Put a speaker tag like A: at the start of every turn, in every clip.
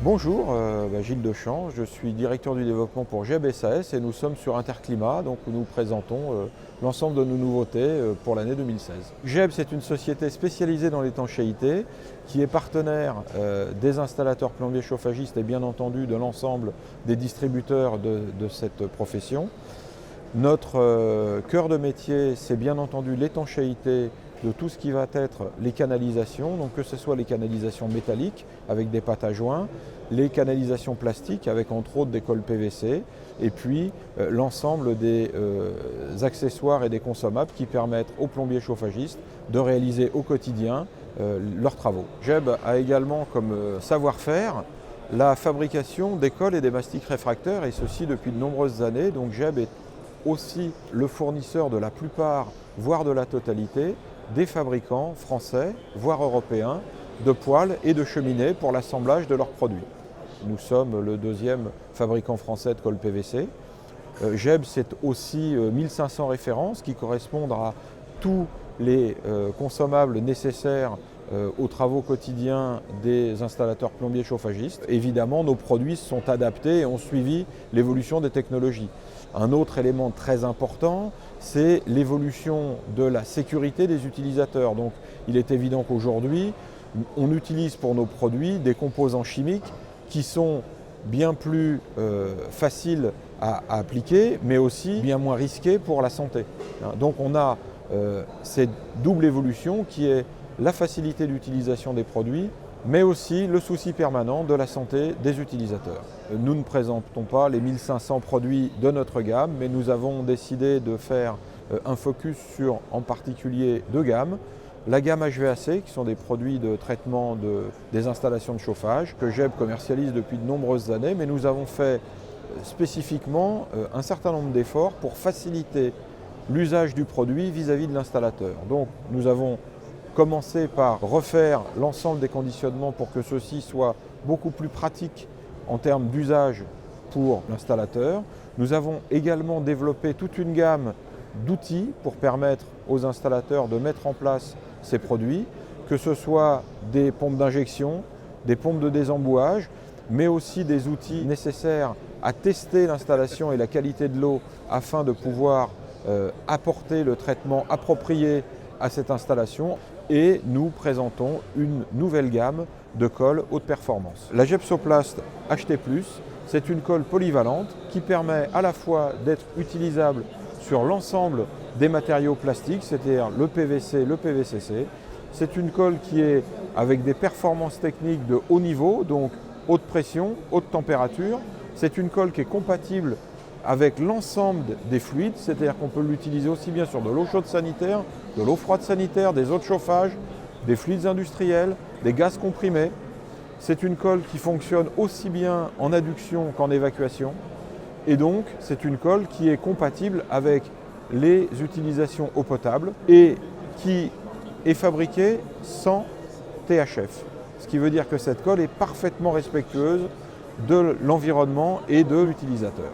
A: Bonjour, Gilles Dechamps, je suis directeur du développement pour GEB SAS et nous sommes sur Interclimat, donc où nous présentons l'ensemble de nos nouveautés pour l'année 2016. GEB, c'est une société spécialisée dans l'étanchéité qui est partenaire des installateurs plombiers chauffagistes et bien entendu de l'ensemble des distributeurs de cette profession. Notre cœur de métier, c'est bien entendu l'étanchéité de tout ce qui va être les canalisations, donc que ce soit les canalisations métalliques avec des pattes à joints, les canalisations plastiques avec entre autres des cols PVC, et puis l'ensemble des accessoires et des consommables qui permettent aux plombiers chauffagistes de réaliser au quotidien leurs travaux. GEB a également comme savoir-faire la fabrication des cols et des mastiques réfractaires, et ceci depuis de nombreuses années. Donc GEB est aussi le fournisseur de la plupart, voire de la totalité, des fabricants français, voire européens, de poêles et de cheminées pour l'assemblage de leurs produits. Nous sommes le deuxième fabricant français de colle PVC. GEB, c'est aussi 1500 références qui correspondent à tous les consommables nécessaires aux travaux quotidiens des installateurs plombiers chauffagistes. Évidemment, nos produits sont adaptés et ont suivi l'évolution des technologies. Un autre élément très important, c'est l'évolution de la sécurité des utilisateurs. Donc, il est évident qu'aujourd'hui, on utilise pour nos produits des composants chimiques qui sont bien plus faciles à appliquer, mais aussi bien moins risqués pour la santé. Donc, on a cette double évolution qui est la facilité d'utilisation des produits, mais aussi le souci permanent de la santé des utilisateurs. Nous ne présentons pas les 1500 produits de notre gamme, mais nous avons décidé de faire un focus sur en particulier deux gammes. La gamme HVAC, qui sont des produits de traitement des installations de chauffage, que GEB commercialise depuis de nombreuses années, mais nous avons fait spécifiquement un certain nombre d'efforts pour faciliter l'usage du produit vis-à-vis de l'installateur. Donc nous avons commencer par refaire l'ensemble des conditionnements pour que ceux-ci soient beaucoup plus pratiques en termes d'usage pour l'installateur. Nous avons également développé toute une gamme d'outils pour permettre aux installateurs de mettre en place ces produits, que ce soit des pompes d'injection, des pompes de désembouage, mais aussi des outils nécessaires à tester l'installation et la qualité de l'eau afin de pouvoir apporter le traitement approprié à cette installation. Et nous présentons une nouvelle gamme de colle haute performance. La GEB Soplast HT+, c'est une colle polyvalente qui permet à la fois d'être utilisable sur l'ensemble des matériaux plastiques, c'est-à-dire le PVC, le PVCC. C'est une colle qui est avec des performances techniques de haut niveau, donc haute pression, haute température. C'est une colle qui est compatible avec l'ensemble des fluides, c'est-à-dire qu'on peut l'utiliser aussi bien sur de l'eau chaude sanitaire, de l'eau froide sanitaire, des eaux de chauffage, des fluides industriels, des gaz comprimés. C'est une colle qui fonctionne aussi bien en adduction qu'en évacuation. Et donc, c'est une colle qui est compatible avec les utilisations eau potable et qui est fabriquée sans THF. Ce qui veut dire que cette colle est parfaitement respectueuse de l'environnement et de l'utilisateur.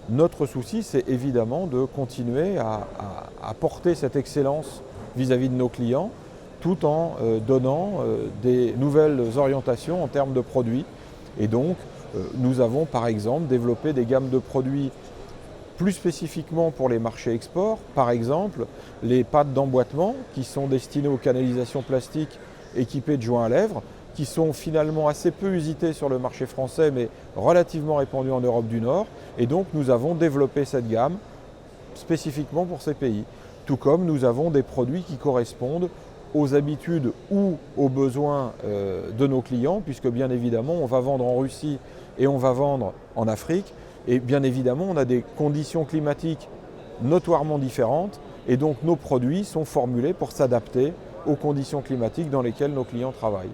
A: Notre souci, c'est évidemment de continuer à porter cette excellence vis-à-vis de nos clients, tout en donnant des nouvelles orientations en termes de produits. Et donc, nous avons par exemple développé des gammes de produits plus spécifiquement pour les marchés export. Par exemple, les pattes d'emboîtement qui sont destinées aux canalisations plastiques équipées de joints à lèvres, qui sont finalement assez peu usitées sur le marché français, mais relativement répandues en Europe du Nord. Et donc nous avons développé cette gamme spécifiquement pour ces pays. Tout comme nous avons des produits qui correspondent aux habitudes ou aux besoins de nos clients, puisque bien évidemment on va vendre en Russie et on va vendre en Afrique. Et bien évidemment on a des conditions climatiques notoirement différentes, et donc nos produits sont formulés pour s'adapter aux conditions climatiques dans lesquelles nos clients travaillent.